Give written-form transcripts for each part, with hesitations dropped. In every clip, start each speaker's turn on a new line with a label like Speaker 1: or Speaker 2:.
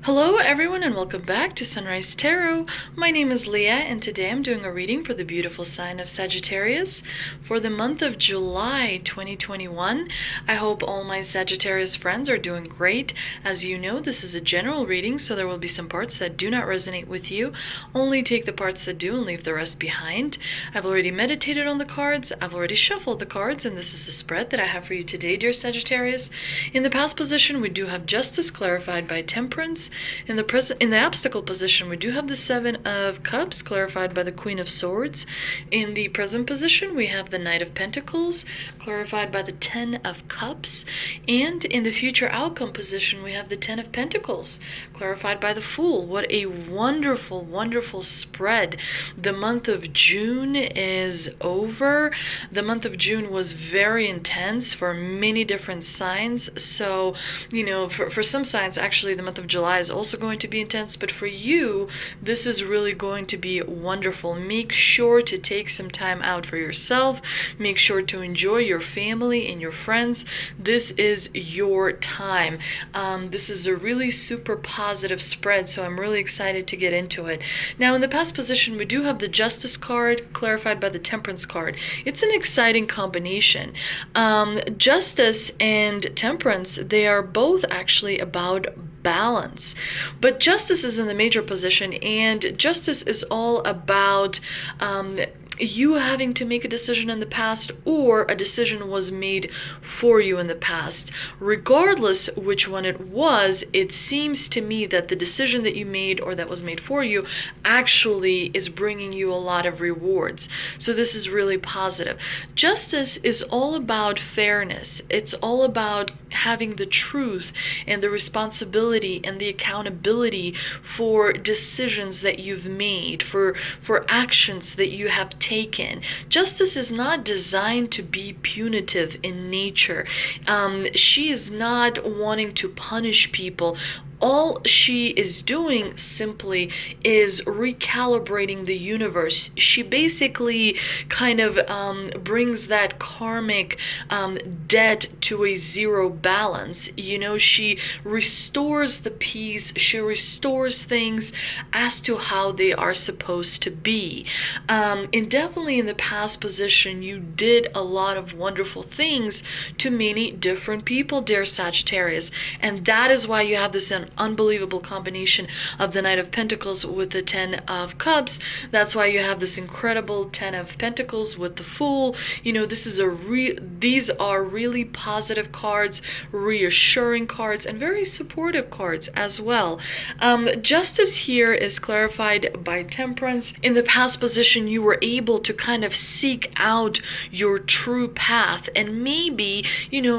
Speaker 1: Hello everyone and welcome back to Sunrise Tarot. My name is Leah and today I'm doing a reading for the beautiful sign of Sagittarius for the month of July 2021. I hope all my Sagittarius friends are doing great. As you know, this is a general reading, so there will be some parts that do not resonate with you. Only take the parts that do and leave the rest behind. I've already meditated on the cards, I've already shuffled the cards, and this is the spread that I have for you today, dear Sagittarius. In the past position, we do have Justice clarified by Temperance. In the obstacle position, we do have the Seven of Cups clarified by the Queen of Swords. In the present position, we have the Knight of Pentacles clarified by the Ten of Cups. And in the future outcome position, we have the Ten of Pentacles clarified by the Fool. What a wonderful, wonderful spread. The month of June is over. The month of June was very intense for many different signs. So, for some signs, actually, the month of July is also going to be intense, but for you, this is really going to be wonderful. Make sure to take some time out for yourself. Make sure to enjoy your family and your friends. This is your time. This is a really super positive spread, so I'm really excited to get into it. Now, in the past position, we do have the Justice card clarified by the Temperance card. It's an exciting combination. Justice and Temperance, they are both actually about balance, but Justice is in the major position, and Justice is all about you having to make a decision in the past, or a decision was made for you in the past. Regardless which one it was, it seems to me that the decision that you made or that was made for you actually is bringing you a lot of rewards. So this is really positive. Justice is all about fairness. It's all about having the truth and the responsibility and the accountability for decisions that you've made, for actions that you have taken. Justice is not designed to be punitive in nature. She is not wanting to punish people. All she is doing simply is recalibrating the universe. She basically kind of brings that karmic debt to a zero balance. She restores the peace. She restores things as to how they are supposed to be. And definitely in the past position, you did a lot of wonderful things to many different people, dear Sagittarius. And that is why you have this unbelievable combination of the Knight of Pentacles with the Ten of Cups. That's why you have this incredible Ten of Pentacles with the Fool. These are really positive cards, reassuring cards, and very supportive cards as well. Justice here is clarified by Temperance. In the past position, you were able to kind of seek out your true path, and maybe,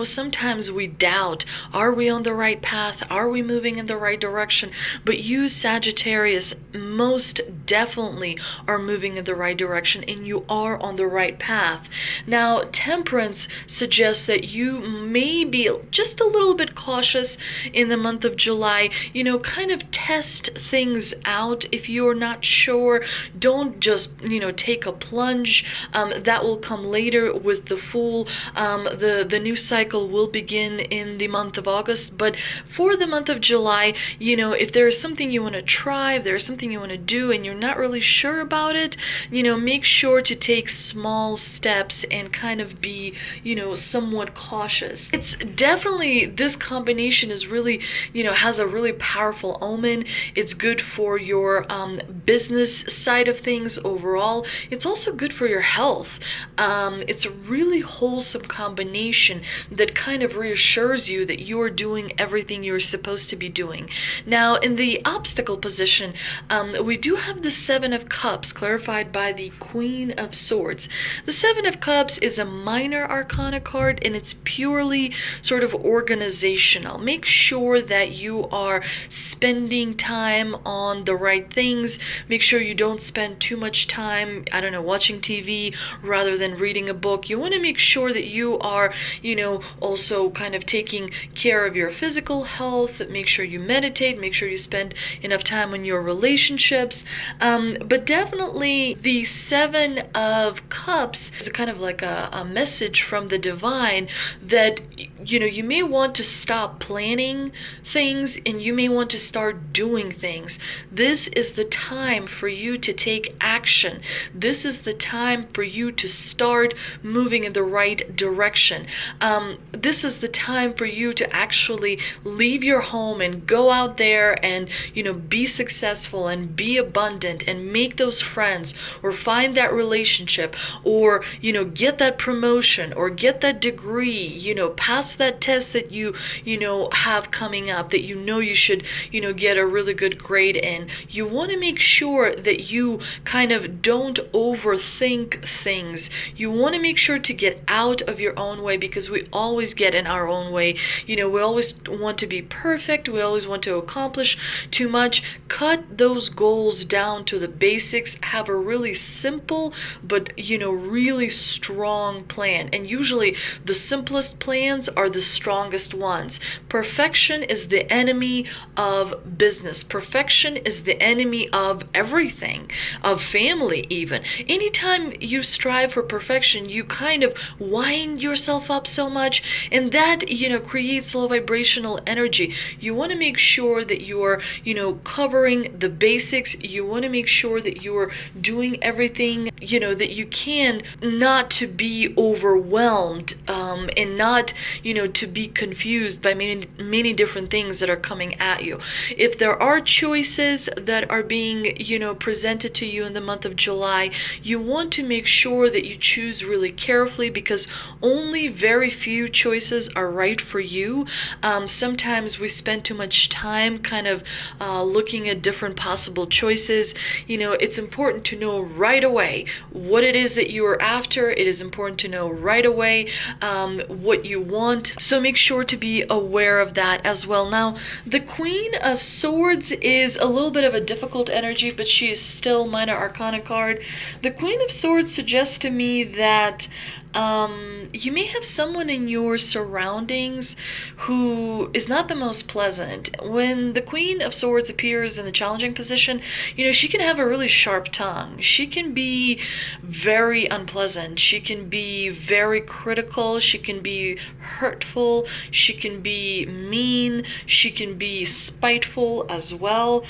Speaker 1: sometimes we doubt, are we on the right path? Are we moving in the right direction? But you, Sagittarius, most definitely are moving in the right direction, and you are on the right path. Now, Temperance suggests that you may be just a little bit cautious in the month of July. Kind of test things out. If you're not sure, don't just, take a plunge. That will come later with the Fool. The new cycle will begin in the month of August, but for the month of July, if there is something you want to try, if there's something you want to do and you're not really sure about it, make sure to take small steps and kind of be, somewhat cautious. It's definitely, this combination is really, has a really powerful omen. It's good for your business side of things overall. It's also good for your health. It's a really wholesome combination that kind of reassures you that you are doing everything you're supposed to be doing. Now, in the obstacle position, we do have the Seven of Cups clarified by the Queen of Swords. The Seven of Cups is a minor arcana card, and it's purely sort of organizational. Make sure that you are spending time on the right things. Make sure you don't spend too much time, watching TV rather than reading a book. You want to make sure that you are, also kind of taking care of your physical health. Make sure sure you meditate, make sure you spend enough time on your relationships. But definitely the Seven of Cups is kind of like a message from the divine that, you may want to stop planning things and you may want to start doing things. This is the time for you to take action. This is the time for you to start moving in the right direction. This is the time for you to actually leave your home and go out there and, be successful and be abundant and make those friends or find that relationship or, get that promotion or get that degree, pass that test that you have coming up that you should, get a really good grade in. You want to make sure that you kind of don't overthink things. You want to make sure to get out of your own way, because we always get in our own way. We always want to be perfect. We always want to accomplish too much. Cut those goals down to the basics. Have a really simple but really strong plan. And usually the simplest plans are the strongest ones. Perfection is the enemy of business. Perfection is the enemy of everything, of family even. Anytime you strive for perfection, you kind of wind yourself up so much, and that, creates low vibrational energy. You want to make sure that you are, covering the basics. You want to make sure that you are doing everything, that you can, not to be overwhelmed, and not, to be confused by many different things that are coming at you. If there are choices that are being, presented to you in the month of July, you want to make sure that you choose really carefully, because only very few choices are right for you. Sometimes we spend too much time kind of looking at different possible choices. It's important to know right away what it is that you are after. It is important to know right away what you want. So make sure to be aware of that as well. Now, the Queen of Swords is a little bit of a difficult energy, but she is still minor arcana card. The Queen of Swords suggests to me that you may have someone in your surroundings who is not the most pleasant. When the Queen of Swords appears in the challenging position, she can have a really sharp tongue. She can be very unpleasant. She can be very critical. She can be hurtful. She can be mean. She can be spiteful as well.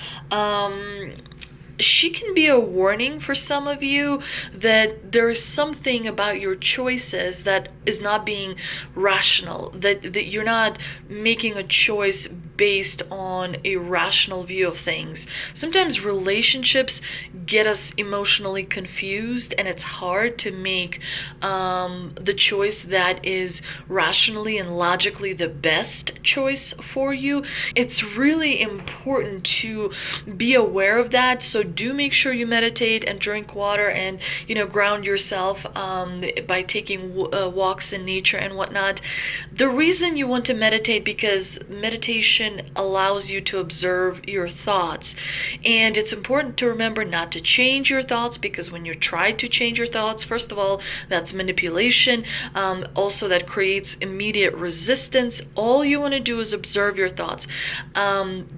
Speaker 1: She can be a warning for some of you that there is something about your choices that is not being rational, that you're not making a choice based on a rational view of things. Sometimes relationships get us emotionally confused, and it's hard to make the choice that is rationally and logically the best choice for you. It's really important to be aware of that. So do make sure you meditate and drink water and ground yourself by taking walks in nature and whatnot. The reason you want to meditate, because meditation allows you to observe your thoughts, and it's important to remember not to change your thoughts, because when you try to change your thoughts, first of all, that's manipulation. Also, that creates immediate resistance. All you want to do is observe your thoughts.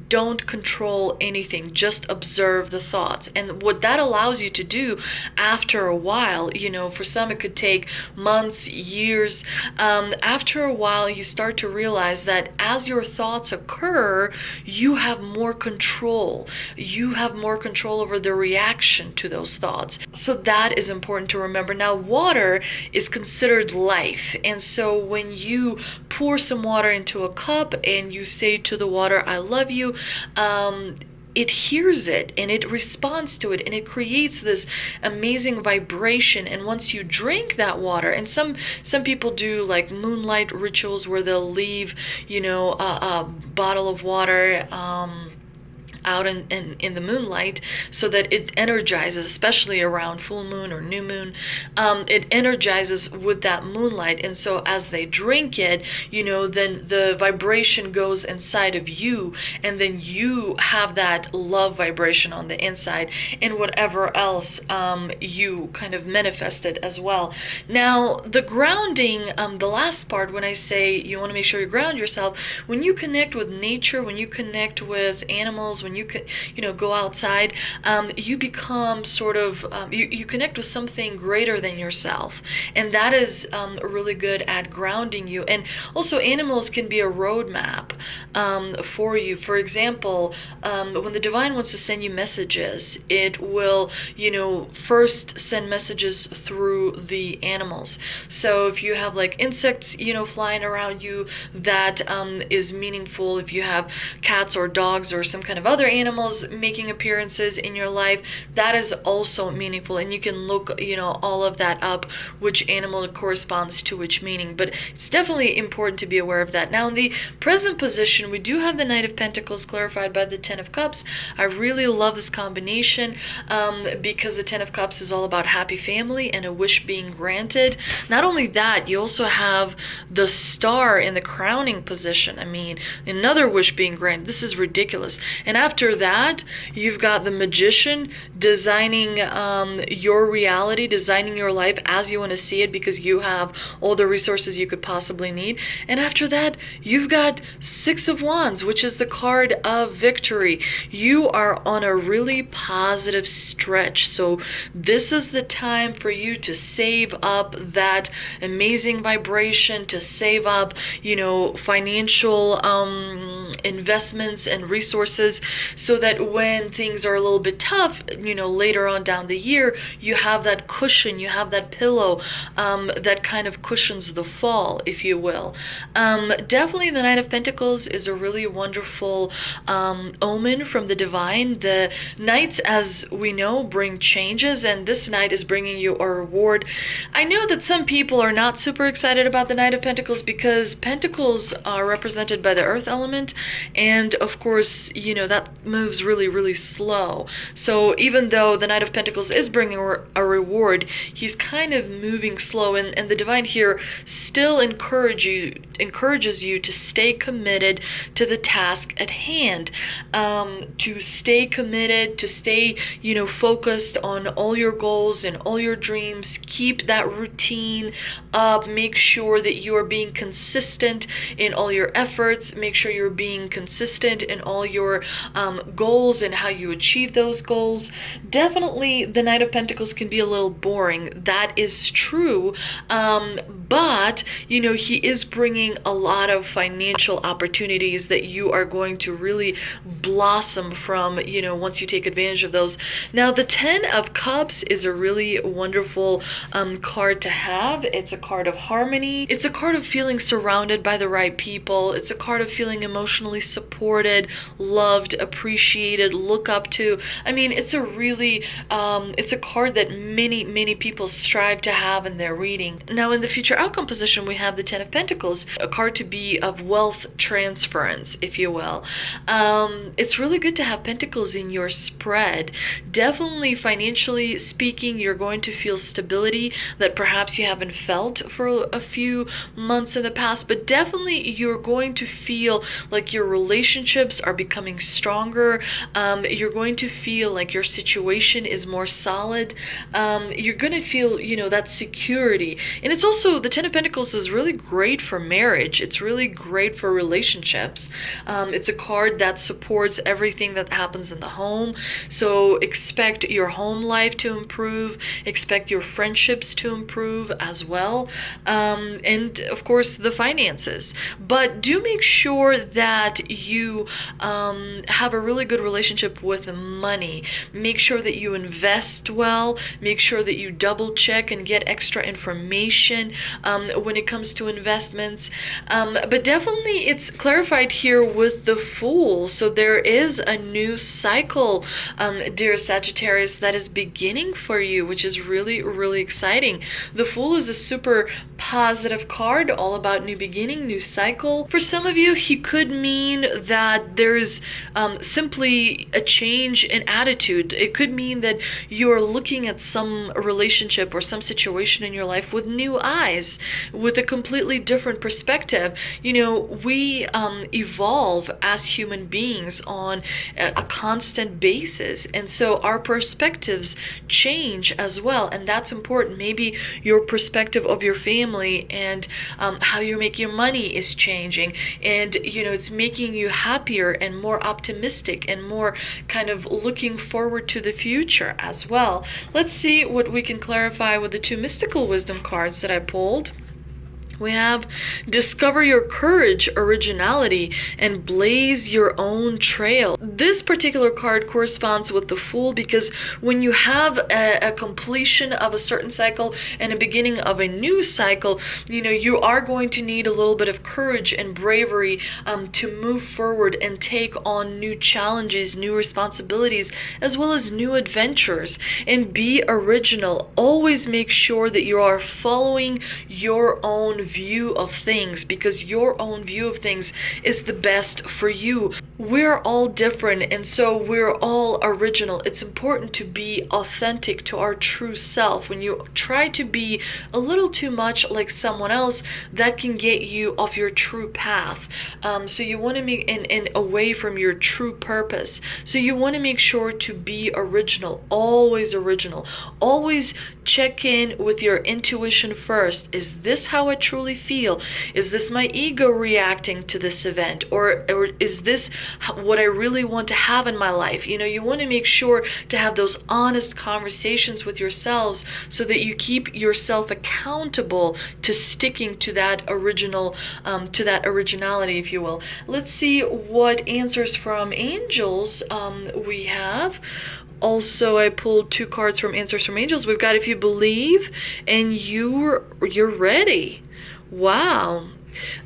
Speaker 1: Don't control anything, just observe the thoughts. And what that allows you to do after a while, for some it could take months, years. After a while, you start to realize that as your thoughts occur, you have more control. You have more control over the reaction to those thoughts. So that is important to remember. Now, water is considered life. And so when you pour some water into a cup and you say to the water, I love you, it hears it and it responds to it, and it creates this amazing vibration. And once you drink that water, and some people do like moonlight rituals where they'll leave a bottle of water out in the moonlight, so that it energizes, especially around full moon or new moon. It energizes with that moonlight, and so as they drink it, then the vibration goes inside of you, and then you have that love vibration on the inside, and whatever else you kind of manifested as well. Now, the grounding, the last part, when I say you want to make sure you ground yourself, when you connect with nature, when you connect with animals, when you go outside, you become sort of you connect with something greater than yourself, and that is really good at grounding you. And also, animals can be a roadmap for you. For example, when the divine wants to send you messages, it will first send messages through the animals. So if you have like insects flying around you, that is meaningful. If you have cats or dogs or some kind of other animals making appearances in your life, that is also meaningful, and you can look all of that up, which animal corresponds to which meaning. But it's definitely important to be aware of that. Now, in the present position, we do have the Knight of Pentacles clarified by the Ten of Cups. I really love this combination because the Ten of Cups is all about happy family and a wish being granted. Not only that, you also have the Star in the crowning position. I mean, another wish being granted. This is ridiculous. And after that, you've got the Magician designing your reality, designing your life as you want to see it, because you have all the resources you could possibly need. And after that, you've got Six of Wands, which is the card of victory. You are on a really positive stretch. So this is the time for you to save up that amazing vibration, to save up, financial investments and resources, so that when things are a little bit tough, later on down the year, you have that cushion, you have that pillow that kind of cushions the fall, if you will. Definitely the Knight of Pentacles is a really wonderful omen from the divine. The Knights, as we know, bring changes, and this Knight is bringing you a reward. I know that some people are not super excited about the Knight of Pentacles because Pentacles are represented by the earth element, and of course, that moves really, really slow. So even though the Knight of Pentacles is bringing a reward, he's kind of moving slow, and the divine here still encourages you to stay committed to the task at hand, to stay committed, to stay focused on all your goals and all your dreams. Keep that routine up. Make sure that you are being consistent in all your efforts. Make sure you're being consistent in all your goals and how you achieve those goals. Definitely the Knight of Pentacles can be a little boring. That is true. But he is bringing a lot of financial opportunities that you are going to really blossom from, once you take advantage of those. Now, the Ten of Cups is a really wonderful card to have. It's a card of harmony. It's a card of feeling surrounded by the right people. It's a card of feeling emotionally supported, loved, appreciated, look up to. I mean, it's a really, it's a card that many people strive to have in their reading. Now, in the future outcome position, we have the Ten of Pentacles, a card to be of wealth transference, if you will. It's really good to have Pentacles in your spread. Definitely financially speaking, you're going to feel stability that perhaps you haven't felt for a few months in the past, but definitely you're going to feel like your relationships are becoming stronger. You're going to feel like your situation is more solid. You're going to feel, that security. And it's also, the Ten of Pentacles is really great for marriage. It's really great for relationships. It's a card that supports everything that happens in the home. So expect your home life to improve, expect your friendships to improve as well, and of course the finances. But do make sure that you have a really good relationship with money. Make sure that you invest well, make sure that you double check and get extra information when it comes to investments. But definitely it's clarified here with the Fool. So there is a new cycle, dear Sagittarius, that is beginning for you, which is really, really exciting. The Fool is a super positive card, all about new beginning, new cycle. For some of you, he could mean that there's simply a change in attitude. It could mean that you're looking at some relationship or some situation in your life with new eyes, with a completely different perspective. You know, we evolve as human beings on a constant basis, and so our perspectives change as well, and that's important. Maybe your perspective of your family and how you make your money is changing, and you know, it's making you happier and more optimistic and more kind of looking forward to the future as well. Let's see what we can clarify with the two mystical wisdom cards that I pulled. We have discover your courage, originality, and blaze your own trail. This particular card corresponds with the Fool, because when you have a completion of a certain cycle and a beginning of a new cycle, you know, you are going to need a little bit of courage and bravery to move forward and take on new challenges, new responsibilities, as well as new adventures. And be original. Always make sure that you are following your own view of things, because your own view of things is the best for you. We're all different, and so we're all original. It's important to be authentic to our true self. When you try to be a little too much like someone else, that can get you off your true path. So you want to make and away from your true purpose. So you want to make sure to be original. Always original. Always check in with your intuition first. Is this how I truly feel? Is this my ego reacting to this event, or is this what I really want to have in my life? You know, you want to make sure to have those honest conversations with yourselves, so that you keep yourself accountable to sticking to that original, to that originality, if you will. Let's see what answers from angels we have. Also, I pulled two cards from Answers from Angels. We've got if you believe and you're ready. Wow.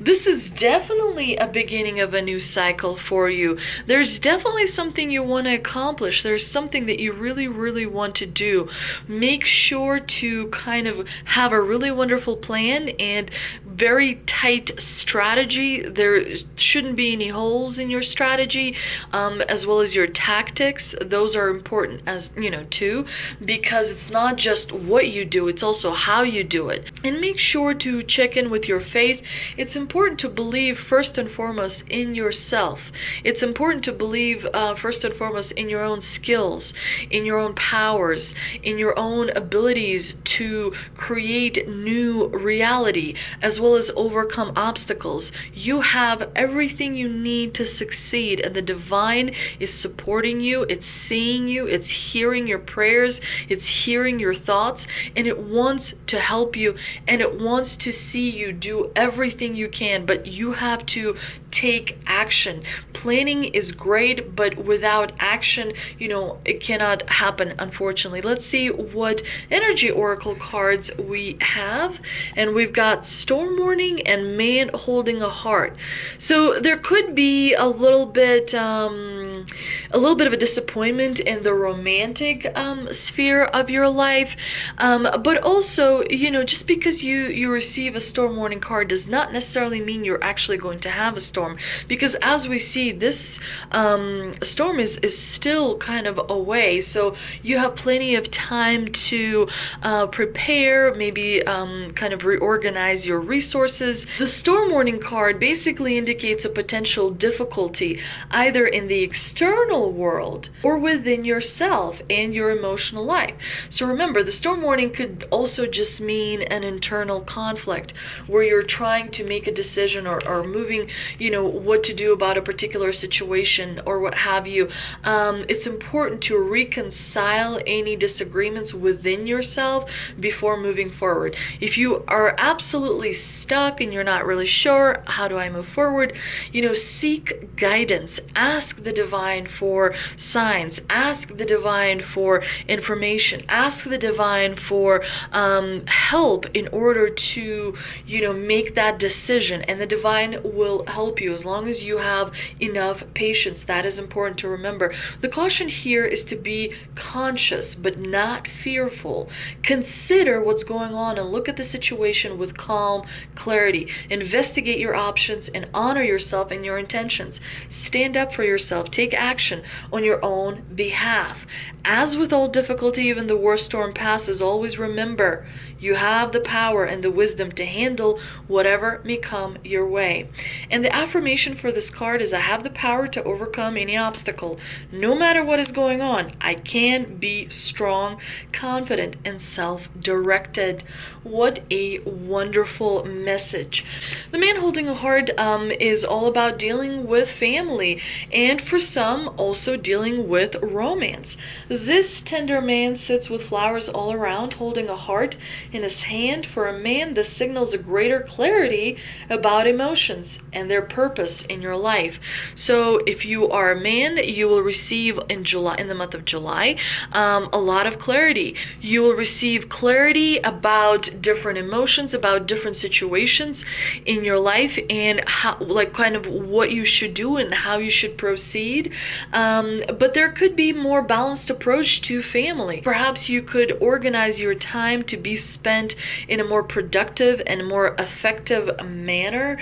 Speaker 1: This is definitely a beginning of a new cycle for you. There's definitely something you want to accomplish. There's something that you really, really want to do. Make sure to kind of have a really wonderful plan and very tight strategy. There shouldn't be any holes in your strategy, as well as your tactics. Those are important, as you know, too, because it's not just what you do, it's also how you do it. And make sure to check in with your faith. It's important to believe first and foremost in yourself. It's important to believe first and foremost in your own skills, in your own powers, in your own abilities to create new reality, as well as overcome obstacles. You have everything you need to succeed, and the divine is supporting you. It's seeing you. It's hearing your prayers. It's hearing your thoughts, and it wants to help you, and it wants to see you do everything you can, but you have to take action. Planning is great, but without action, you know, it cannot happen, unfortunately. Let's see what energy oracle cards we have. And we've got storm warning and man holding a heart. So there could be a little bit of a disappointment in the romantic sphere of your life, but also, you know, just because you receive a storm warning card does not necessarily mean you're actually going to have a storm, because as we see, this storm is still kind of away, so you have plenty of time to prepare, maybe kind of reorganize your resources. The storm warning card basically indicates a potential difficulty either in the external world or within yourself and your emotional life. So remember, the storm warning could also just mean an internal conflict where you're trying to make a decision or moving, you know, what to do about a particular situation or what have you. It's important to reconcile any disagreements within yourself before moving forward. If you are absolutely stuck and you're not really sure, how do I move forward? You know, seek guidance. Ask the divine divine for signs. Ask the divine for information. Ask the divine for help in order to, make that decision. And the divine will help you as long as you have enough patience. That is important to remember. The caution here is to be conscious but not fearful. Consider what's going on and look at the situation with calm clarity. Investigate your options and honor yourself and your intentions. Stand up for yourself. Take action on your own behalf. As with all difficulty, even the worst storm passes. Always remember, you have the power and the wisdom to handle whatever may come your way. And the affirmation for this card is, I have the power to overcome any obstacle. No matter what is going on, I can be strong, confident, and self-directed. What a wonderful message. The man holding a heart is all about dealing with family, and for some, also dealing with romance. This tender man sits with flowers all around, holding a heart in his hand. For a man, this signals a greater clarity about emotions and their purpose in your life. So if you are a man, you will receive in the month of July, a lot of clarity. You will receive clarity about different emotions, about different situations in your life, and how, kind of what you should do and how you should proceed. But there could be more balanced approach to family. Perhaps you could organize your time to be spent in a more productive and more effective manner.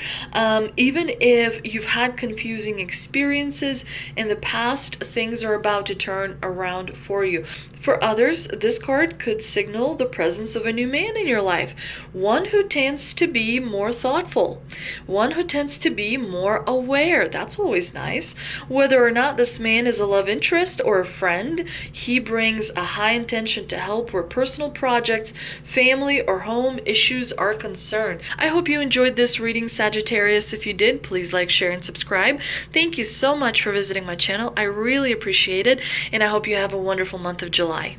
Speaker 1: Even if you've had confusing experiences in the past, things are about to turn around for you. For others, this card could signal the presence of a new man in your life, one who tends to be more thoughtful, one who tends to be more aware. That's always nice. Whether or not this man is a love interest or a friend, he brings a high intention to help where personal projects, family, or home issues are concerned. I hope you enjoyed this reading, Sagittarius. If you did, please like, share, and subscribe. Thank you so much for visiting my channel. I really appreciate it, and I hope you have a wonderful month of July.